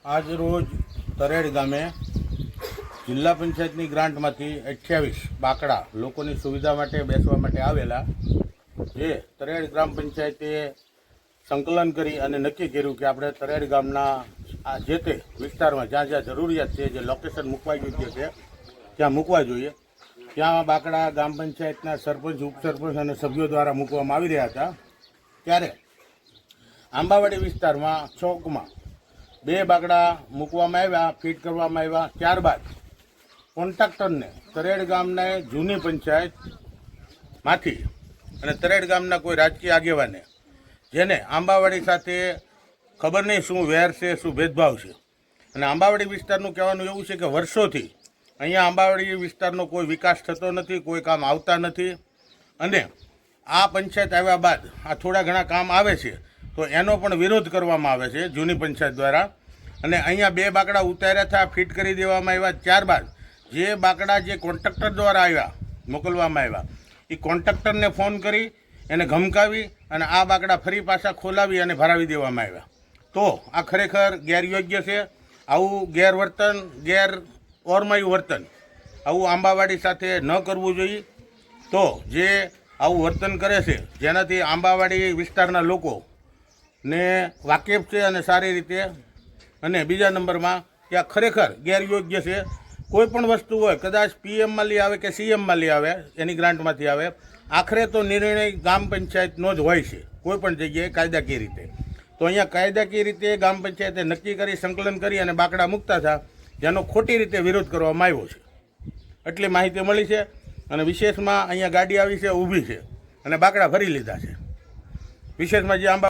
આજ રોજ તરેડ ગામે જિલ્લા પંચાયતની ગ્રાન્ટમાંથી 28 બાકડા લોકોની સુવિધા માટે બેસવા માટે આવેલા, જે તરેડ ગ્રામ પંચાયતે સંકલન કરી અને નક્કી કર્યું કે આપણે તરેડ ગામના આ જે તે વિસ્તારમાં જ્યાં જ્યાં જરૂરિયાત છે, જે લોકેશન મૂકવા યોગ્ય છે ત્યાં મૂકવા જોઈએ. ત્યાં બાકડા ગ્રામ પંચાયતના સરપંચ, ઉપસરપંચ અને સભ્યો દ્વારા મૂકવામાં આવી રહ્યા હતા. ત્યારે આંબાવાડી વિસ્તારમાં ચોકમાં 2 બાકડા મૂકવામાં આવ્યા, ફિટ કરવામાં આવ્યા. ત્યારબાદ કોન્ટ્રાક્ટરને તરેડ ગામના જૂની પંચાયતમાંથી અને તરેડ ગામના કોઈ રાજકીય આગેવાને, જેને આંબાવાડી સાથે ખબર નહીં શું વેર છે, શું ભેદભાવ છે, અને આંબાવાડી વિસ્તારનું કહેવાનું એવું છે કે વર્ષોથી અહીંયા આંબાવાડી વિસ્તારનો કોઈ વિકાસ થતો નથી, કોઈ કામ આવતા નથી. અને આ પંચાયત આવ્યા બાદ આ થોડા ઘણા કામ આવે છે તો એનો પણ વિરોધ કરવામાં આવે છે જૂની પંચાયત દ્વારા. અને અહીંયા 2 બાકડા ઉતાર્યા હતા, ફિટ કરી દેવામાં આવ્યા. ત્યારબાદ જે બાકડા જે કોન્ટ્રાક્ટર દ્વારા આવ્યા, મોકલવામાં આવ્યા, એ કોન્ટ્રાક્ટરને ફોન કરી એને ધમકાવી અને આ બાકડા ફરી પાછા ખોલાવી અને ભરાવી દેવામાં આવ્યા. તો આ ખરેખર ગેરયોગ્ય છે. આવું ગેરવર્તન, ઓરમાયું વર્તન આવું આંબાવાડી સાથે ન કરવું જોઈએ. તો જે આવું વર્તન કરે છે, જેનાથી આંબાવાડી વિસ્તારના લોકો ને વાકેફ છે અને સારી રીતે, અને બીજા નંબરમાં કે આ ખરેખર ગેરયોગ્ય છે. કોઈ પણ વસ્તુ હોય, કદાચ પીએમમાં લઈ આવે કે સીએમમાં લઈ આવે, એની ગ્રાન્ટમાંથી આવે, આખરે તો નિર્ણય ગ્રામ પંચાયતનો જ હોય છે કોઈ પણ જગ્યાએ કાયદાકીય રીતે. તો અહીંયા કાયદાકીય રીતે ગ્રામ પંચાયતે નક્કી કરી, સંકલન કરી અને બાકડા મૂકતા હતા, જેનો ખોટી રીતે વિરોધ કરવામાં આવ્યો છે. એટલી માહિતી મળી છે. અને વિશેષમાં અહીંયા ગાડી આવી છે, ઊભી છે અને બાકડા ભરી લીધા છે. વિશેષમાં જે આંબા